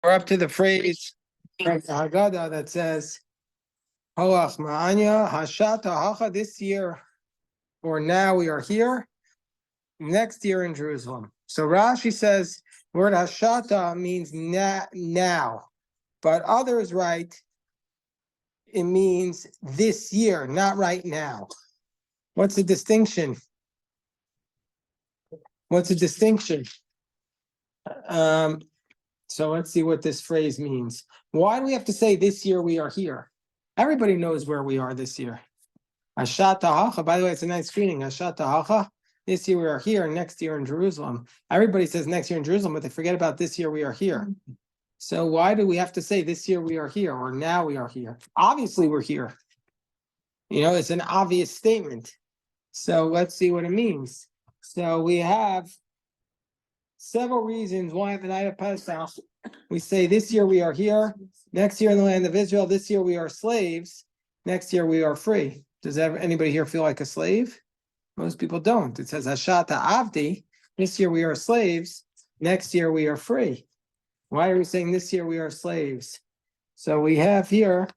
We're up to the phrase from the Haggadah that says, Lachma, Anya, Hacha, this year, or now we are here, next year in Jerusalem. So Rashi says, word Hashata means now, but others write, it means this year, not right now. What's the distinction? So let's see what this phrase means. Why do we have to say this year we are here? Everybody knows where we are this year. Ashata hacha. By the way, it's a nice greeting. Ashata hacha. This year we are here, next year in Jerusalem. Everybody says next year in Jerusalem, but they forget about this year we are here. So why do we have to say this year we are here or now we are here? Obviously we're here. It's an obvious statement. So let's see what it means. So we have several reasons why at the night of Pesach we say this year we are here, next year in the land of Israel, this year we are slaves, next year we are free. Does anybody here feel like a slave? Most people don't. It says Hashata Avdi, this year we are slaves, next year we are free. Why are we saying this year we are slaves? So we have here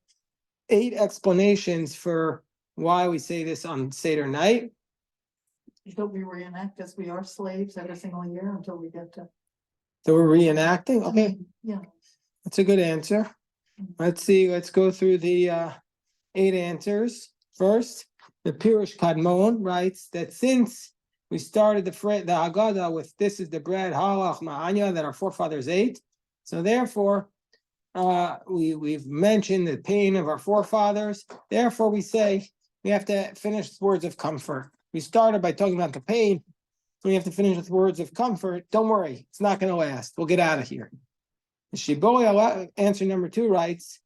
8 explanations for why we say this on Seder night. So we reenact as we are slaves every single year until we get to. So we're reenacting? Okay. Yeah. That's a good answer. Let's see. Let's go through the 8 answers. First, the Pirush Kadmon writes that since we started the Haggadah with this is the bread, Lachma, Anya, that our forefathers ate. So therefore, we've mentioned the pain of our forefathers. Therefore, we say we have to finish with words of comfort. We started by talking about the pain. We have to finish with words of comfort. Don't worry, it's not going to last. We'll get out of here. The Shiboi, answer number 2, writes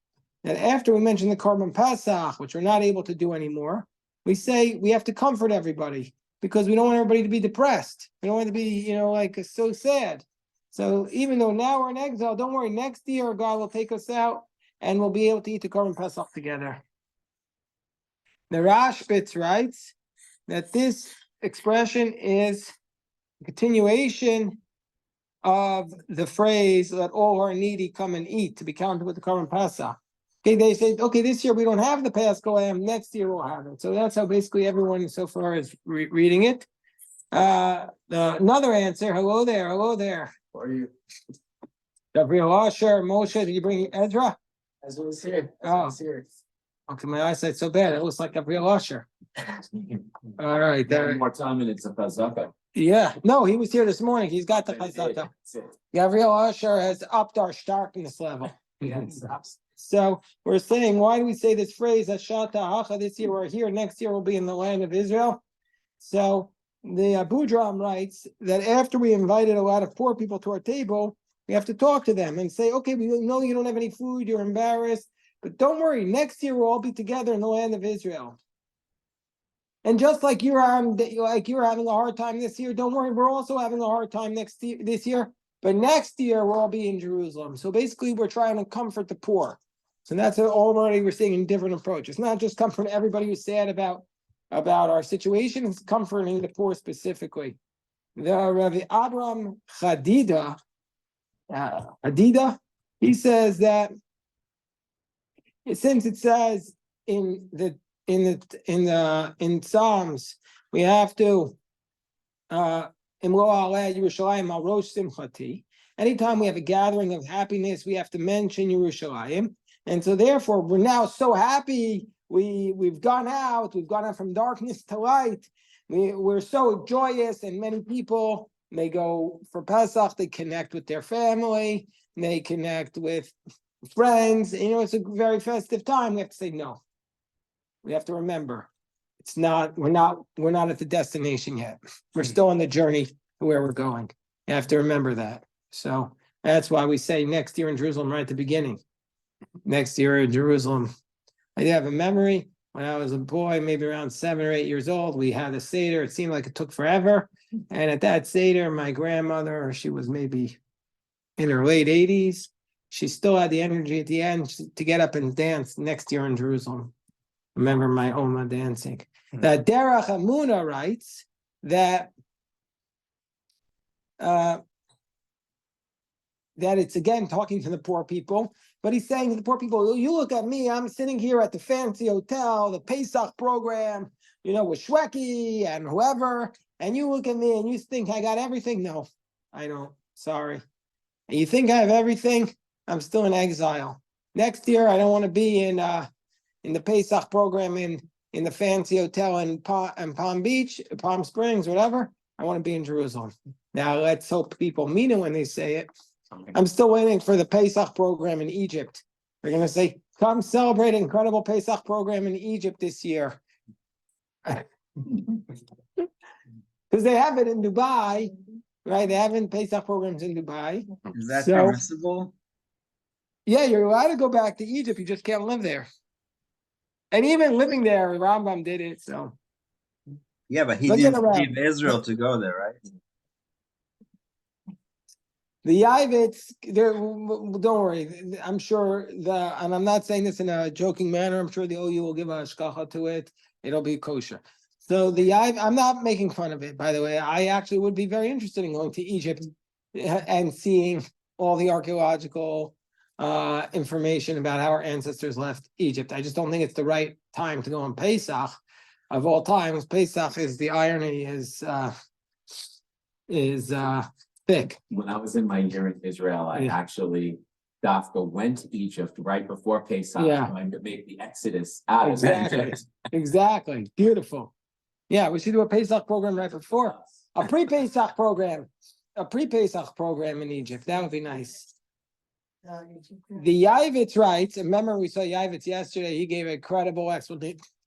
that after we mention the Korban Pesach, which we're not able to do anymore, we say we have to comfort everybody because we don't want everybody to be depressed. We don't want to be, so sad. So even though now we're in exile, don't worry, next year God will take us out and we'll be able to eat the Korban Pesach together. The Rashbitz writes that this expression is a continuation of the phrase, let all who are needy come and eat, to be counted with the Korban Pesach. Okay, they say, okay, this year we don't have the Paschal lamb, next year we'll have it. So that's how basically everyone so far is reading it. Another answer, hello there. How are you? Gabriel Asher, Moshe, did you bring Ezra? Ezra was here. Okay, my eyesight's so bad, it looks like Gabriel Asher. All right. One more time and it's a Pazaka. Yeah, no, he was here this morning. He's got the Chazaka. Gabriel Asher has upped our starkness level. So we're saying, why do we say this phrase, Hashata Hacha, this year we're here, next year we'll be in the land of Israel? So the Budram writes that after we invited a lot of poor people to our table, we have to talk to them and say, okay, we know you don't have any food, you're embarrassed, but don't worry, next year we'll all be together in the land of Israel. And just like you're having a hard time this year, don't worry, we're also having a hard time this year, but next year we'll all be in Jerusalem. So basically we're trying to comfort the poor. So that's already we're seeing in different approaches. It's not just comforting everybody who's sad about our situation, it's comforting the poor specifically. The Rabbi Abraham Hadida, he says that since it says in Psalms we have to anytime we have a gathering of happiness, we have to mention Yerushalayim. And so therefore we're now so happy. We've gone out from darkness to light. We're so joyous, and many people, they go for Pesach, they connect with their family, they connect with friends. It's a very festive time. We have to say no. We have to remember, we're not at the destination yet. We're still on the journey to where we're going. You have to remember that. So that's why we say next year in Jerusalem right at the beginning. Next year in Jerusalem. I have a memory when I was a boy, maybe around 7 or 8 years old. We had a Seder. It seemed like it took forever. And at that Seder, my grandmother, she was maybe in her late 80s. She still had the energy at the end to get up and dance next year in Jerusalem. Remember my Oma dancing. The Derech Amuna writes that that it's again talking to the poor people, but he's saying to the poor people, you look at me, I'm sitting here at the fancy hotel, the Pesach program, with Shweki and whoever, and you look at me and you think I got everything. No, I don't. Sorry. And you think I have everything? I'm still in exile. Next year, I don't want to be in the Pesach program in the fancy hotel in Palm Beach, Palm Springs, whatever. I want to be in Jerusalem. Now, let's hope people mean it when they say it. I'm still waiting for the Pesach program in Egypt. They're going to say, come celebrate an incredible Pesach program in Egypt this year. Because they have it in Dubai, right? They have Pesach programs in Dubai. Is that So- permissible? Yeah, you're allowed to go back to Egypt. You just can't live there. And even living there, Rambam did it. So Yeah, but he Look at didn't around. leave Israel to go there, right? the Yavits, don't worry. I'm sure and I'm not saying this in a joking manner. I'm sure the OU will give a hashkacha to it. It'll be kosher. So I'm not making fun of it, by the way. I actually would be very interested in going to Egypt and seeing all the archaeological information about how our ancestors left Egypt. I just don't think it's the right time to go on Pesach. Of all times, Pesach is the irony is thick. When I was in my year in Israel, I Yeah. actually Dafka went to Egypt right before Pesach, Yeah. trying to make the exodus out of Exactly. Egypt. Exactly. Beautiful. Yeah, we should do a Pesach program right before. A pre-Pesach program. A pre-Pesach program in Egypt. That would be nice. The Yavitz writes, and remember we saw Yavitz yesterday, he gave a credible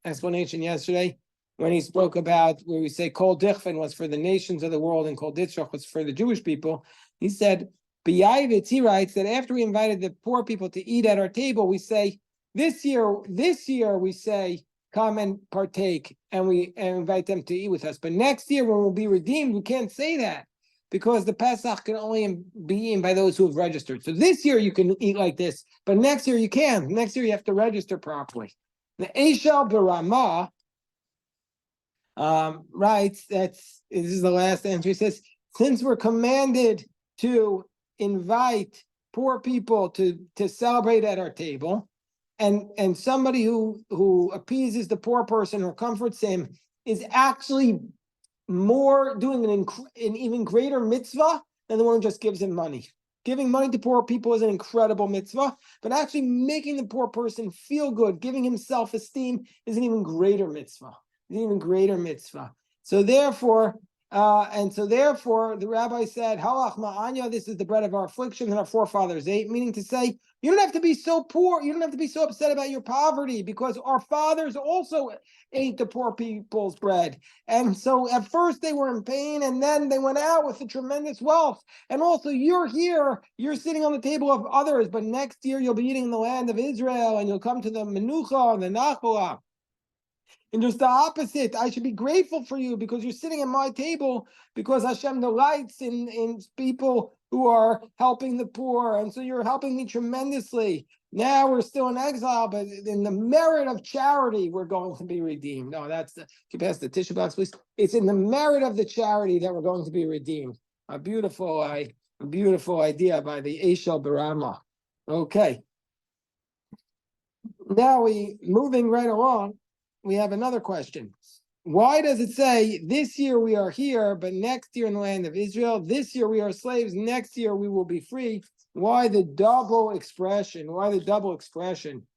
explanation yesterday when he spoke about where we say Kol Dichfen was for the nations of the world and Kol Ditzrach was for the Jewish people. He said, B'Yavitz, he writes that after we invited the poor people to eat at our table, we say, this year we say, come and partake and we invite them to eat with us. But next year when we'll be redeemed, we can't say that because the Pesach can only be eaten by those who have registered. So this year you can eat like this, but next year you can't. Next year you have to register properly. The Eshel B'Ramah writes, this is the last entry, says, since we're commanded to invite poor people to celebrate at our table, and somebody who appeases the poor person or comforts him is actually more doing an even greater mitzvah than the one who just gives him money. Giving money to poor people is an incredible mitzvah, but actually making the poor person feel good, giving him self-esteem is an even greater mitzvah. An even greater mitzvah. So therefore, the rabbi said, Lachma, Anya, this is the bread of our affliction that our forefathers ate, meaning to say, you don't have to be so poor, you don't have to be so upset about your poverty, because our fathers also ate the poor people's bread. And so at first they were in pain, and then they went out with a tremendous wealth. And also you're here, you're sitting on the table of others, but next year you'll be eating in the land of Israel, and you'll come to the Menucha and the Nachla. And just the opposite, I should be grateful for you because you're sitting at my table because Hashem delights in people who are helping the poor. And so you're helping me tremendously. Now we're still in exile, but in the merit of charity, we're going to be redeemed. No, can you pass the tissue box, please? It's in the merit of the charity that we're going to be redeemed. A beautiful idea by the Eshel B'Ramah. Okay. Now moving right along. We have another question. Why does it say this year we are here, but next year in the land of Israel? This year we are slaves, next year we will be free. Why the double expression? Why the double expression?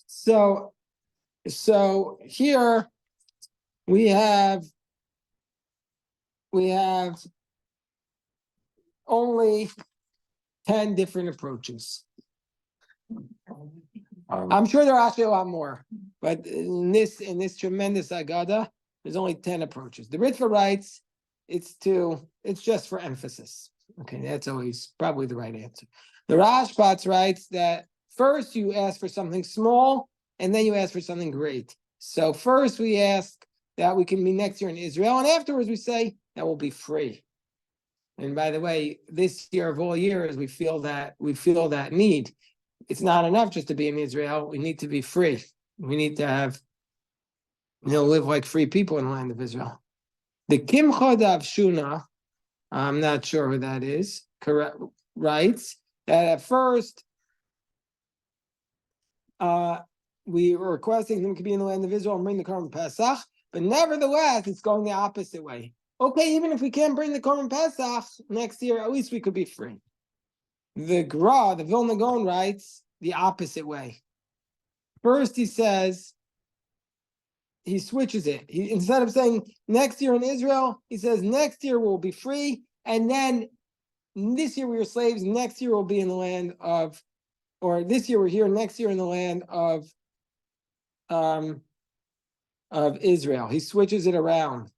So here we have only 10 different approaches. I'm sure there are actually a lot more, but in this tremendous Haggadah, there's only 10 approaches. The Ritva writes, it's just for emphasis. Okay, that's always probably the right answer. The Rashbats writes that first you ask for something small, and then you ask for something great. So first we ask that we can be next year in Israel, and afterwards we say that we'll be free. And by the way, this year of all years, we feel that need. It's not enough just to be in Israel. We need to be free. We need to have, live like free people in the land of Israel. The Kimcha Dav Shuna, I'm not sure who that is. correct writes that at first we were requesting them to be in the land of Israel and bring the Korban Pesach, but nevertheless, it's going the opposite way. Okay, even if we can't bring the Korban Pesach next year, at least we could be free. The Gra, the Vilna Gaon, writes the opposite way. First, he says, he switches it. Instead of saying next year in Israel, he says next year we'll be free, and then this year we were slaves, next year we'll be in the land of, or this year we're here, next year in the land of Israel. He switches it around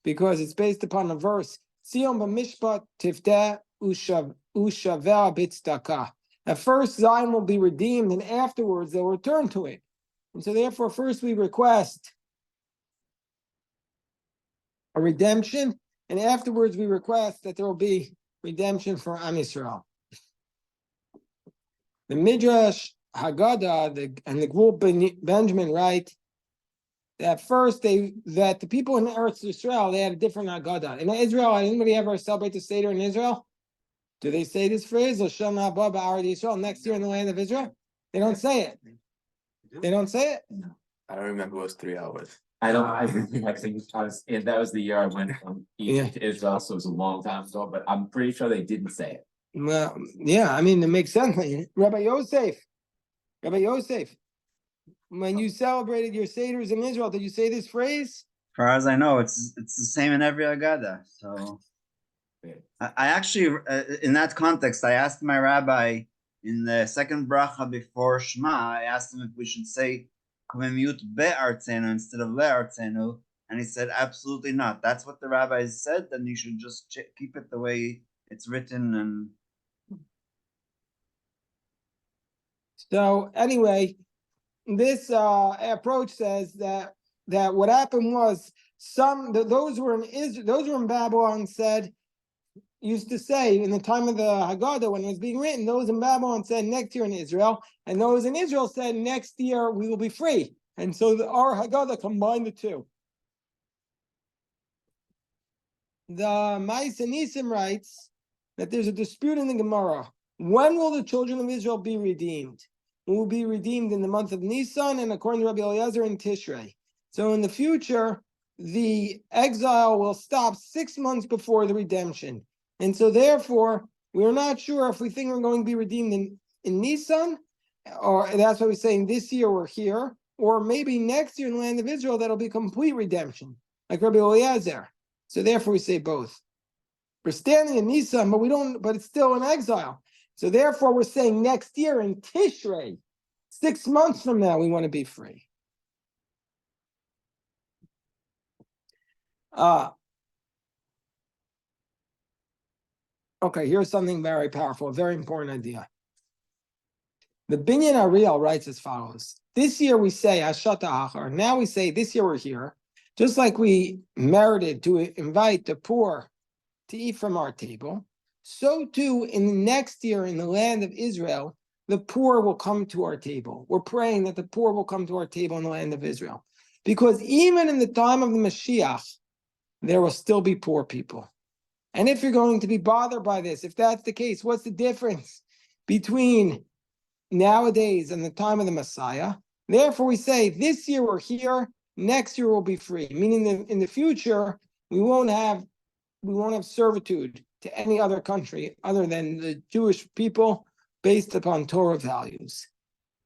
because it's based upon a verse. Sion b'mishpat tifdeh ushaveh b'tzedakah. At first, Zion will be redeemed, and afterwards they'll return to it. And so, therefore, first we request a redemption, and afterwards we request that there will be redemption for Am Yisrael. The Midrash Haggadah and the Gvul Benjamin write that first that the people in Eretz Yisrael, they had a different Haggadah. In Israel, anybody ever celebrate the Seder in Israel? Do they say this phrase, L'shana haba ba'aretz Yisrael, next year in the land of Israel? They don't say it. They don't say it? I don't remember, it was 3 hours. I think that was the year I went from Egypt to Israel, so it was a long time ago, but I'm pretty sure they didn't say it. Well, yeah, I mean, it makes sense. Rabbi Yosef, when you celebrated your Seders in Israel, did you say this phrase? As far as I know, it's the same in every Haggadah. So I actually, in that context, I asked my rabbi in the second bracha before Shema, I asked him if we should say Kvemiyut be'artzenu instead of le'artzenu, and he said absolutely not. That's what the rabbis said, and you should just keep it the way it's written. And so anyway, this approach says that what happened was those who were in Babylon used to say in the time of the Haggadah when it was being written, those in Babylon said next year in Israel, and those in Israel said next year we will be free. And so our Haggadah combined the two. The Ma'aseh Nisim writes that there's a dispute in the Gemara. When will the children of Israel be redeemed? We will be redeemed in the month of Nisan, and according to Rabbi Eliezer, in Tishrei. So in the future, the exile will stop 6 months before the redemption. And so therefore, we're not sure if we think we're going to be redeemed in Nisan, or that's why we're saying this year we're here, or maybe next year in the land of Israel, that'll be complete redemption, like Rabbi Eliezer. So therefore we say both. We're standing in Nisan, but it's still in exile. So therefore we're saying next year in Tishrei, 6 months from now, we want to be free. Okay, here's something very powerful, a very important idea. The Binyan Ariel writes as follows. This year we say Hashata Achar. Now we say this year we're here. Just like we merited to invite the poor to eat from our table, so too in the next year in the land of Israel, the poor will come to our table. We're praying that the poor will come to our table in the land of Israel. Because even in the time of the Mashiach, there will still be poor people. And if you're going to be bothered by this, if that's the case, what's the difference between nowadays and the time of the Messiah? Therefore, we say this year we're here, next year we'll be free. Meaning that in the future, we won't have servitude to any other country other than the Jewish people based upon Torah values.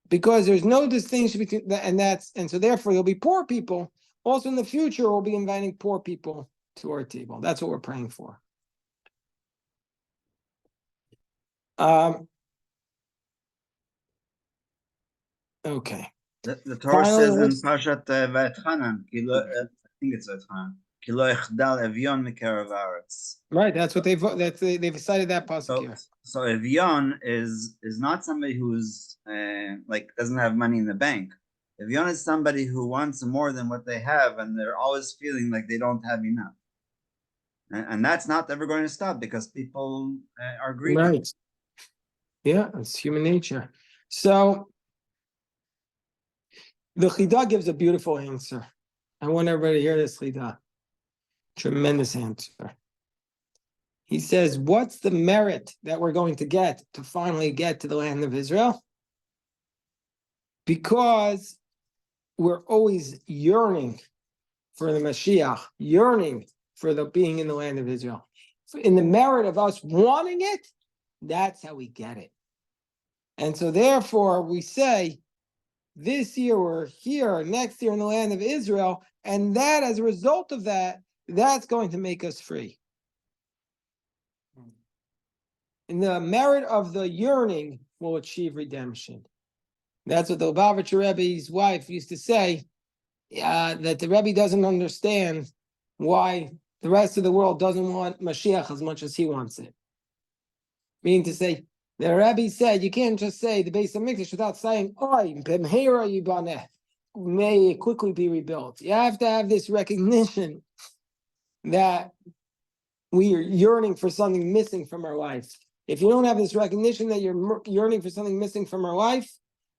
Because there's no distinction between that and so therefore there'll be poor people. Also in the future, we'll be inviting poor people to our table. That's what we're praying for. Okay. the Torah Finally, says in Parshat Va'etchanan, I think it's Va'etchanan, Ki lo echdal evion mikerav haaretz. Right, that's what they've cited that pasuk here. So evion is not somebody who's like doesn't have money in the bank. Evion is somebody who wants more than what they have, and they're always feeling like they don't have enough. And that's not ever going to stop because people are greedy. Right. Yeah, it's human nature. So the Chida gives a beautiful answer. I want everybody to hear this Chida. Tremendous answer. He says, what's the merit that we're going to get to finally get to the land of Israel? Because we're always yearning for the Mashiach, yearning for the being in the land of Israel. In the merit of us wanting it, that's how we get it. And so therefore we say, this year we're here, next year in the land of Israel, and that as a result of that, that's going to make us free. In the merit of the yearning will achieve redemption. That's what the Lubavitcher Rebbe's wife used to say, that the Rebbe doesn't understand why the rest of the world doesn't want Mashiach as much as he wants it. Meaning to say, the Rebbe said, you can't just say the Beis HaMikdash without saying, Oy, b'mheira yibaneh, may it quickly be rebuilt. You have to have this recognition that we are yearning for something missing from our life. If you don't have this recognition that you're yearning for something missing from our life,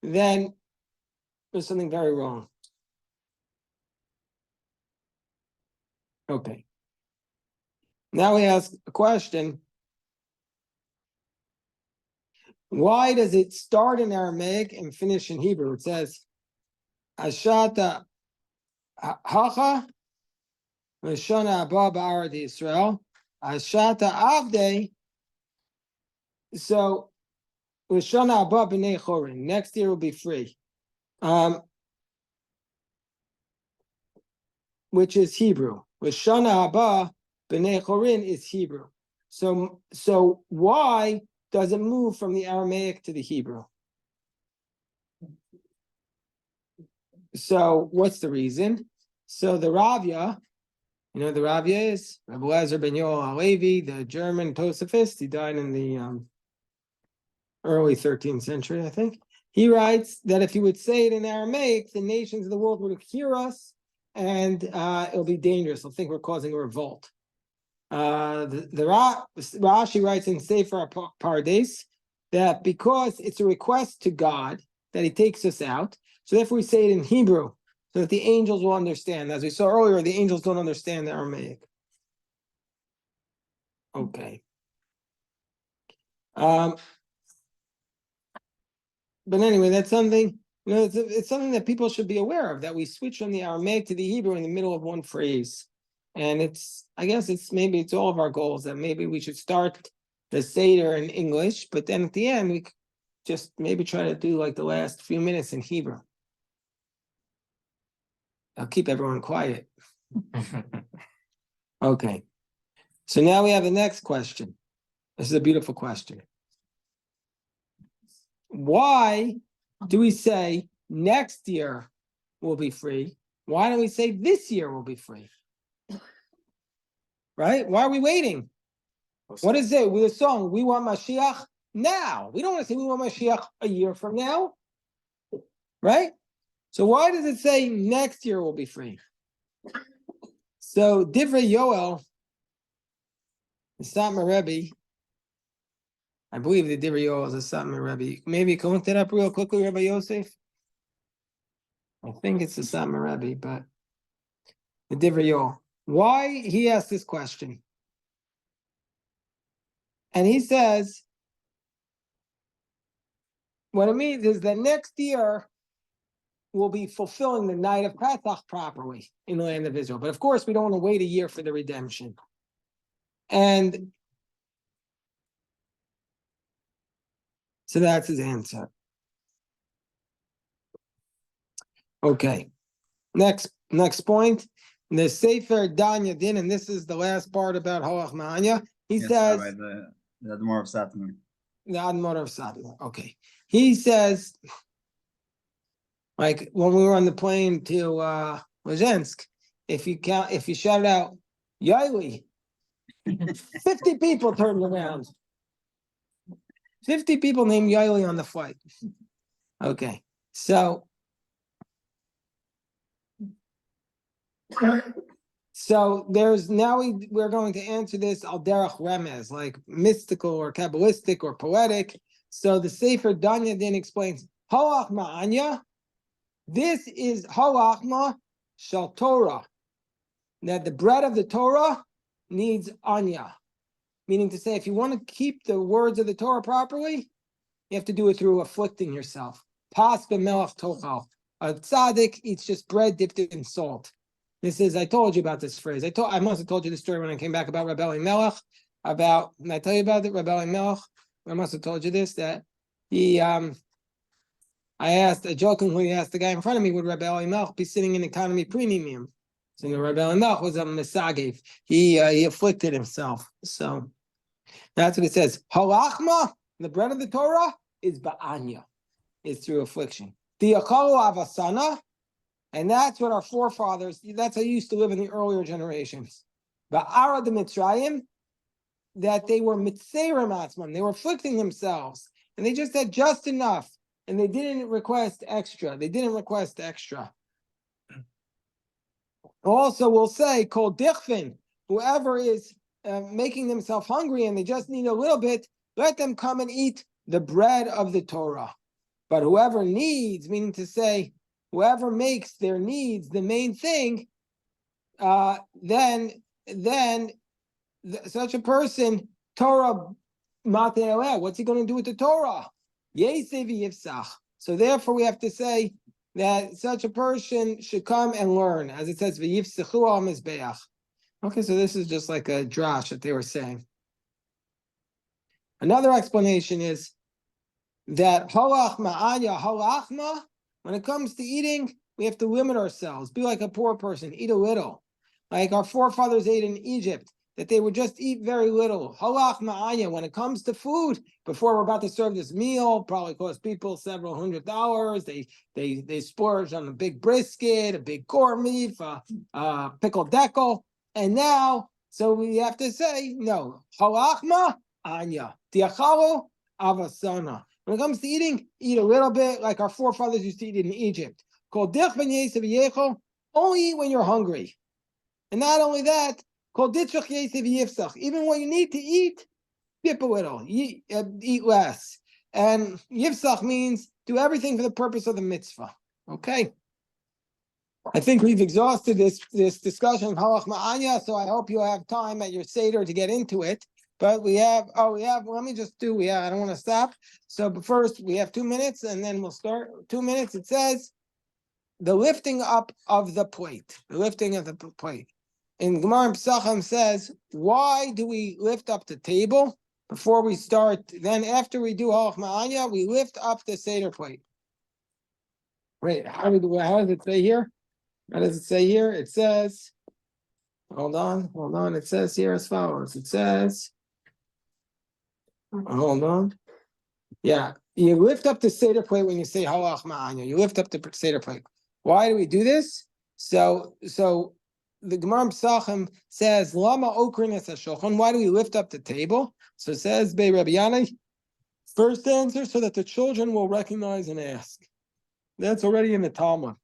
then there's something very wrong. Okay. Now we ask a question. Why does it start in Aramaic and finish in Hebrew? It says, Ashata Hacha Lashana Abba Ba'arad Yisrael Ashata Avdei. So Lashana Abba B'nei Chorin. Next year will be free. Which is Hebrew. Lashana Abba B'nei Chorin is Hebrew. So why does it move from the Aramaic to the Hebrew? So what's the reason? So the Ravya, you know the Ravya is Rabbi Lezer ben Yoel Halevi, the German Tosafist. He died in the early 13th century, I think. He writes that if you would say it in Aramaic, the nations of the world would hear us, and it'll be dangerous. They'll think we're causing a revolt. Rashi writes in Sefer Pardes that because it's a request to God that he takes us out, so therefore we say it in Hebrew so that the angels will understand. As we saw earlier, the angels don't understand the Aramaic. Okay. But anyway, that's something, it's something that people should be aware of, that we switch from the Aramaic to the Hebrew in the middle of one phrase. And I guess it's all of our goals that maybe we should start the Seder in English, but then at the end, we just maybe try to do like the last few minutes in Hebrew. I'll keep everyone quiet. Okay. So now we have the next question. This is a beautiful question. Why do we say next year will be free? Why don't we say this year will be free? Right? Why are we waiting? What is it with a song? We want Mashiach now. We don't want to say we want Mashiach a year from now. Right? So why does it say next year will be free? So Divrei Yoel, the Satmar Rebbe, I believe the Divrei Yoel is a Satmar Rebbe. Maybe you can look that up real quickly, Rabbi Yosef. I think it's the Satmar Rebbe, but the Divrei Yoel. Why he asked this question? And he says, what it means is that next year we'll be fulfilling the night of Pesach properly in the land of Israel. But of course, we don't want to wait a year for the redemption. And so that's his answer. Okay. Next point. The Sefer Anya Din, and this is the last part about Lachma Anya. He says the Admor of Satmar. The Admor of Satmar. Okay. He says, like when we were on the plane to Lezhensk, if you shout out Yaeli, 50 people turned around. 50 people named Yaeli on the flight. Okay. So there's now we're going to answer this al derech remez, like mystical or kabbalistic or poetic. So the Sefer Anya Din explains Lachma Anya. This is Lachma shel Torah. That the bread of the Torah needs Anya. Meaning to say, if you want to keep the words of the Torah properly, you have to do it through afflicting yourself. Pas b'melach tochal. A tzaddik eats just bread dipped in salt. This is, I told you about this phrase. I must have told you the story when I came back about Rabbi Melech. Can I tell you about it, Rabbi Melech? I must have told you this, that he, I jokingly asked the guy in front of me, would Rabbi Melech be sitting in economy premium? So Rabbi Melech was a mesagev. He afflicted himself. So that's what it says. Halachma, the bread of the Torah, is ba'anya, is through affliction. Diakalu avasana, and that's what our forefathers, that's how you used to live in the earlier generations. Ba'ara de Mitzrayim, that they were mitzayrim atzmam, they were afflicting themselves, and they just had just enough, and they didn't request extra. Also, we'll say, kol dichvin, whoever is making themselves hungry and they just need a little bit, let them come and eat the bread of the Torah. But whoever needs, meaning to say, whoever makes their needs the main thing, then such a person, Torah mate'eleh, what's he going to do with the Torah? Yesev yifsach. So therefore, we have to say that such a person should come and learn, as it says, v'yifsechu al mizbeach. Okay, so this is just like a drash that they were saying. Another explanation is that halachma, when it comes to eating, we have to limit ourselves. Be like a poor person, eat a little. Like our forefathers ate in Egypt, that they would just eat very little. Halachma Anya, when it comes to food, before we're about to serve this meal, probably cost people several $100s. They splurged on a big brisket, a big corned beef, pickled deckle. And now, so we have to say, no, halachma Anya, diachalu avasana. When it comes to eating, eat a little bit like our forefathers used to eat in Egypt. Only eat when you're hungry. And not only that, even when you need to eat, dip a little, eat less. And yifsach means do everything for the purpose of the mitzvah. Okay. I think we've exhausted this discussion of halachma anya, so I hope you'll have time at your seder to get into it. But let me just do, I don't want to stop. So, but first we have 2 minutes and then we'll start. 2 minutes, it says, the lifting up of the plate. The lifting of the plate. In Gemara Pesachim says, why do we lift up the table before we start? Then after we do halachma anya, we lift up the seder plate. Wait, how does it say here? How does it say here? It says, hold on. It says here as follows. It says, hold on. Yeah, you lift up the seder plate when you say halachma anya. You lift up the seder plate. Why do we do this? So the Gemara Pesachim says, Lama okrin es hashulchan. Why do we lift up the table? So it says, Bei Rabbi Yanai, first answer, so that the children will recognize and ask. That's already in the Talmud.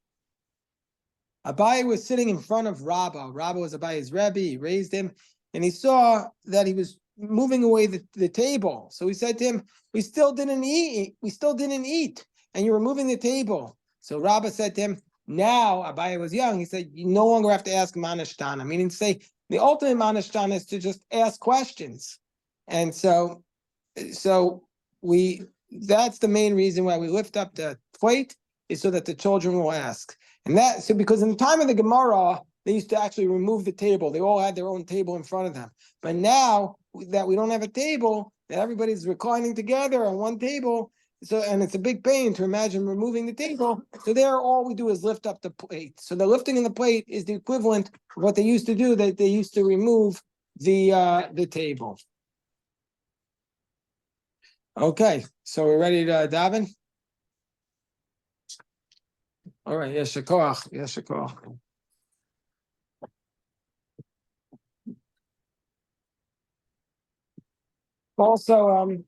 Abaye was sitting in front of Rabbah. Rabbah was Abaye's Rebbe. He raised him, and he saw that he was moving away the table. So he said to him, we still didn't eat, and you were moving the table. So Rabbah said to him, now Abaye was young. He said, you no longer have to ask manashtana, meaning to say the ultimate manashtana is to just ask questions. And so that's the main reason why we lift up the plate, is so that the children will ask. And because in the time of the Gemara, they used to actually remove the table. They all had their own table in front of them. But now that we don't have a table, that everybody's reclining together on one table, and it's a big pain to imagine removing the table. So there, all we do is lift up the plate. So the lifting in the plate is the equivalent of what they used to do, that they used to remove the table. Okay, so we're ready to daven? All right, yes, shakoach. Also,